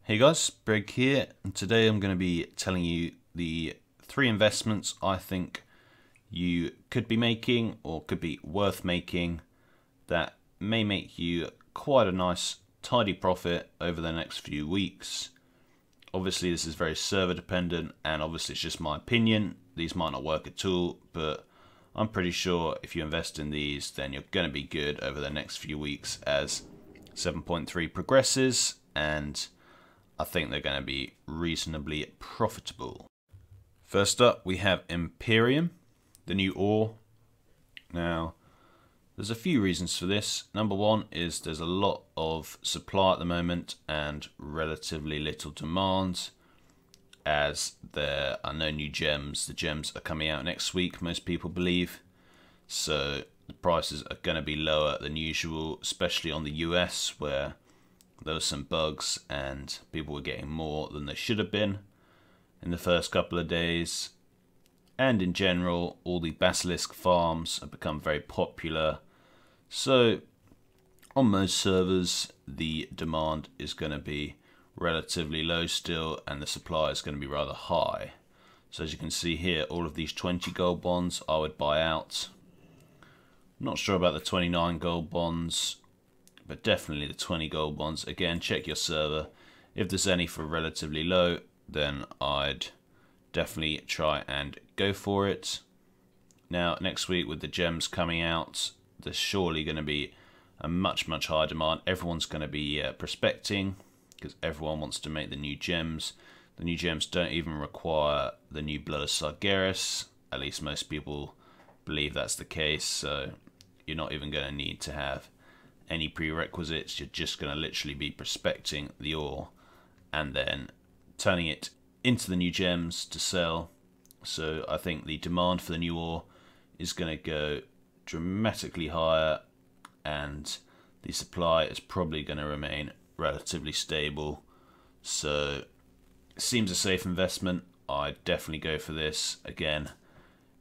Hey guys, Brig here, and today I'm going to be telling you the 3 investments I think you could be making or could be worth making that may make you quite a nice tidy profit over the next few weeks. Obviously this is very server dependent, and obviously it's just my opinion. These might not work at all, but I'm pretty sure if you invest in these then you're going to be good over the next few weeks as 7.3 progresses, and I think they're going to be reasonably profitable. First up, we have Imperium, the new ore. Now, there's a few reasons for this. Number one is there's a lot of supply at the moment and relatively little demand, as there are no new gems. The gems are coming out next week, most people believe. So the prices are going to be lower than usual, especially on the US, where there were some bugs and people were getting more than they should have been in the first couple of days. And in general, all the basilisk farms have become very popular. So on most servers, the demand is going to be relatively low still, and the supply is going to be rather high. So as you can see here, all of these 20 gold bonds I would buy out. I'm not sure about the 29 gold bonds, but definitely the 20 gold bonds. Again, check your server. If there's any for relatively low, then I'd definitely try and go for it. Now, next week with the gems coming out, there's surely going to be a much higher demand. Everyone's going to be prospecting because everyone wants to make the new gems. The new gems don't even require the new Blood of Sargeras. At least most people believe that's the case, so you're not even going to need to have any prerequisites. You're just going to literally be prospecting the ore and then turning it into the new gems to sell. So I think the demand for the new ore is going to go dramatically higher, and the supply is probably going to remain relatively stable. So it seems a safe investment. I'd definitely go for this. Again,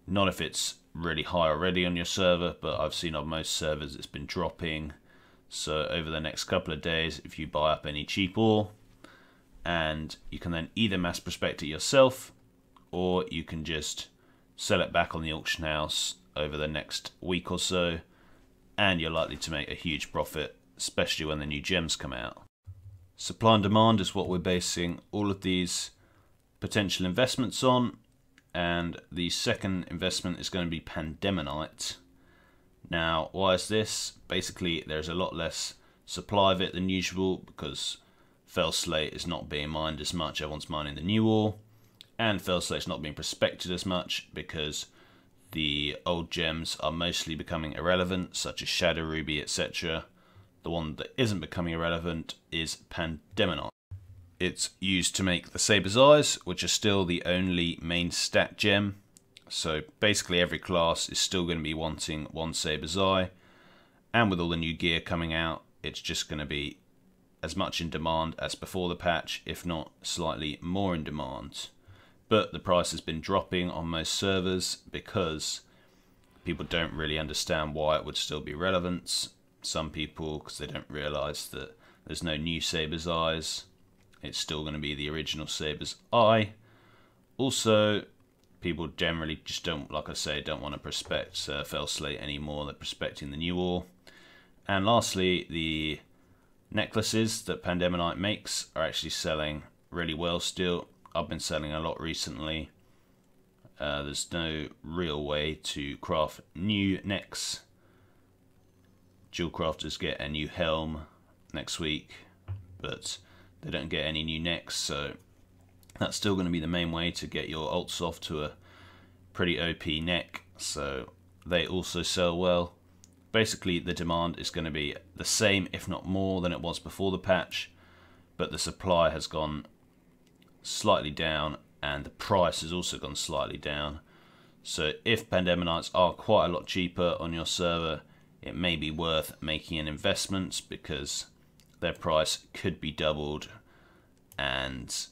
not if it's really high already on your server, but I've seen on most servers it's been dropping. So over the next couple of days, if you buy up any cheap ore, and you can then either mass prospect it yourself, or you can just sell it back on the auction house over the next week or so, and you're likely to make a huge profit, especially when the new gems come out. Supply and demand is what we're basing all of these potential investments on, and the second investment is going to be Pandemonite. Now, why is this? Basically, there's a lot less supply of it than usual because Felslate is not being mined as much. Everyone's mining the new ore, and Felslate's not being prospected as much because the old gems are mostly becoming irrelevant, such as Shadow Ruby, etc. The one that isn't becoming irrelevant is Pandemonite. It's used to make the Saber's Eyes, which are still the only main stat gem. So basically every class is still going to be wanting one Saber's Eye, and with all the new gear coming out, it's just going to be as much in demand as before the patch, if not slightly more in demand. But the price has been dropping on most servers because people don't really understand why it would still be relevant. Some people, because they don't realise that there's no new Saber's Eyes, it's still going to be the original Saber's Eye. Also, people generally just don't, like I say, don't want to prospect Felslate anymore. They're prospecting the new ore. And lastly, the necklaces that Pandemonite makes are actually selling really well still. I've been selling a lot recently. There's no real way to craft new necks. Jewel crafters get a new helm next week, but they don't get any new necks, so that's still going to be the main way to get your alts off to a pretty OP neck. So they also sell well. Basically the demand is going to be the same, if not more, than it was before the patch, but the supply has gone slightly down and the price has also gone slightly down. So if Pandemonites are quite a lot cheaper on your server, it may be worth making an investment because their price could be doubled, and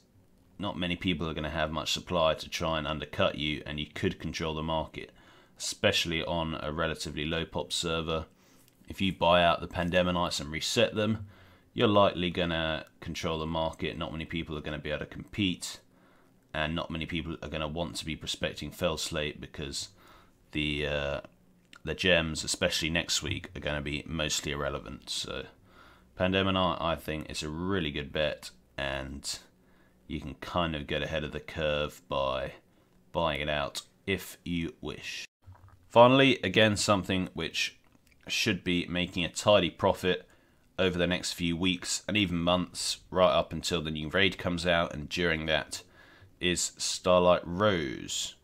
not many people are going to have much supply to try and undercut you, and you could control the market, especially on a relatively low pop server. If you buy out the Pandemonites and reset them, you're likely going to control the market. Not many people are going to be able to compete, and not many people are going to want to be prospecting Fellslate because the gems, especially next week, are going to be mostly irrelevant. So Pandemonite, I think, is a really good bet, and you can kind of get ahead of the curve by buying it out if you wish. Finally, again, something which should be making a tidy profit over the next few weeks and even months, right up until the new raid comes out, and during that, is Starlight Rose.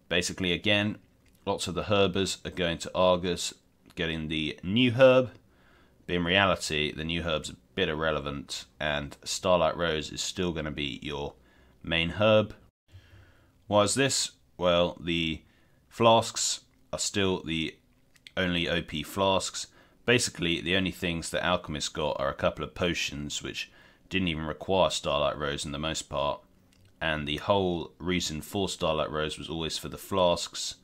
Basically, again, lots of the herbers are going to Argus, getting the new herb, but in reality, the new herb's a bit irrelevant, and Starlight Rose is still going to be your main herb. Why is this? Well, the flasks are still the only OP flasks. Basically, the only things that Alchemists got are a couple of potions, which didn't even require Starlight Rose in the most part. And the whole reason for Starlight Rose was always for the flasks,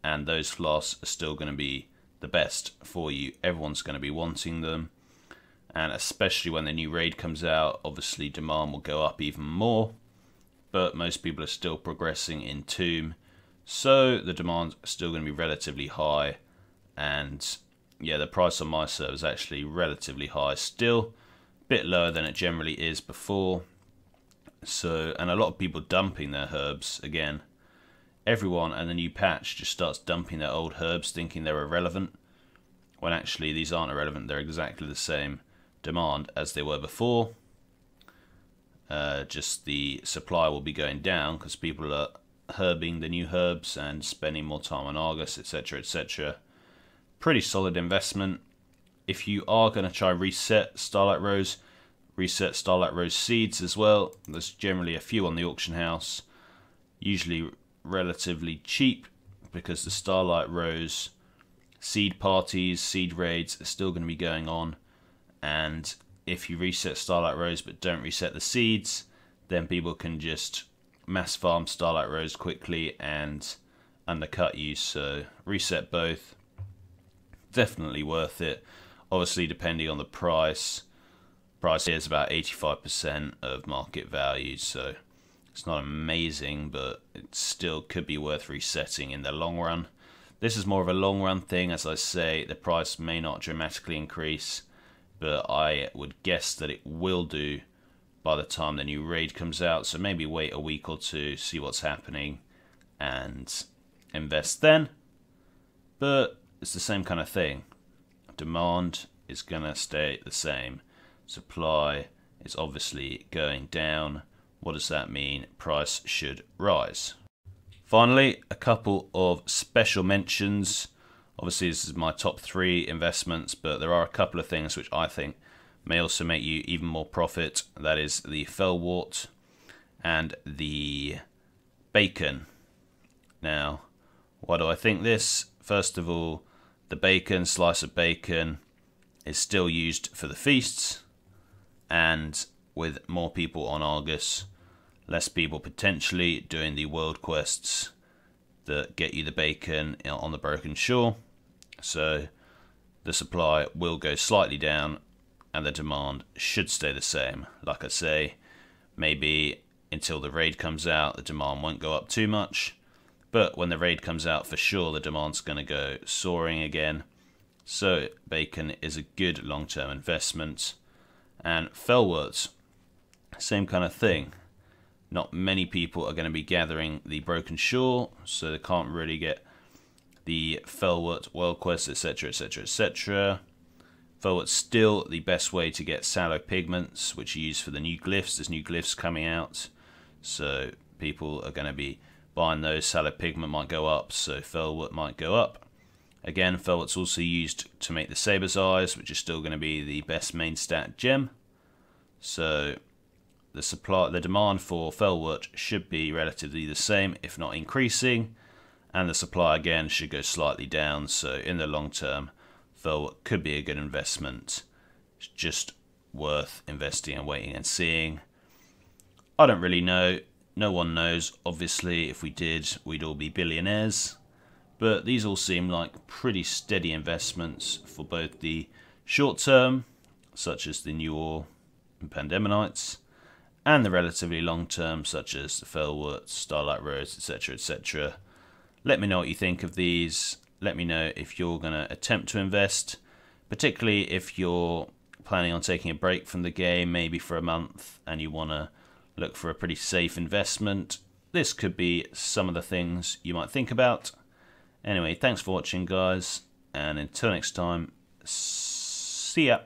and those flasks are still going to be the best for you. Everyone's going to be wanting them, and especially when the new raid comes out, obviously demand will go up even more, but most people are still progressing in Tomb, so the demand's still going to be relatively high, and yeah, the price on my server is actually relatively high still, a bit lower than it generally is before. So, and a lot of people dumping their herbs again. Everyone and the new patch just starts dumping their old herbs thinking they're irrelevant, when actually these aren't irrelevant. They're exactly the same demand as they were before. Just the supply will be going down because people are herbing the new herbs and spending more time on Argus, etc, etc. Pretty solid investment. If you are going to try reset Starlight Rose seeds as well. There's generally a few on the auction house, usually relatively cheap, because the Starlight Rose seed parties, seed raids are still going to be going on, and if you reset Starlight Rose but don't reset the seeds, then people can just mass farm Starlight Rose quickly and undercut you. So reset both, definitely worth it, obviously depending on the price. Price here is about 85% of market value, so it's not amazing, but it still could be worth resetting in the long run. This is more of a long run thing. As I say, the price may not dramatically increase, but I would guess that it will do by the time the new raid comes out, so maybe wait a week or two, see what's happening, and invest then. But it's the same kind of thing. Demand is going to stay the same. Supply is obviously going down. What does that mean? Price should rise. Finally, a couple of special mentions. Obviously, this is my top 3 investments, but there are a couple of things which I think may also make you even more profit. That is the Fellwort and the Bacon. Now, why do I think this? First of all, the bacon, slice of bacon, is still used for the feasts. And with more people on Argus, less people potentially doing the world quests that get you the bacon on the Broken Shore. So the supply will go slightly down and the demand should stay the same. Like I say, maybe until the raid comes out, the demand won't go up too much. But when the raid comes out, for sure, the demand's going to go soaring again. So bacon is a good long-term investment. And Fellwort, same kind of thing. Not many people are going to be gathering the Broken Shore, so they can't really get the Fellwort world quest, etc, etc, etc. Fellwort's still the best way to get sallow pigments, which are used for the new glyphs. There's new glyphs coming out, so people are going to be buying those. Sallow pigment might go up, so Fellwort might go up. Again, Fellwort's also used to make the Saber's Eyes, which is still going to be the best main stat gem. So the demand for Fellwort should be relatively the same, if not increasing, and the supply again should go slightly down. So in the long term, Fellwort could be a good investment. It's just worth investing and waiting and seeing. I don't really know. No one knows. Obviously, if we did, we'd all be billionaires. But these all seem like pretty steady investments for both the short term, such as the New Ore and Pandemonites, and the relatively long term, such as the Felwart, Starlight Rose, etc., etc. Let me know what you think of these. Let me know if you're going to attempt to invest, particularly if you're planning on taking a break from the game, maybe for a month, and you want to look for a pretty safe investment. This could be some of the things you might think about. Anyway, thanks for watching, guys, and until next time, see ya.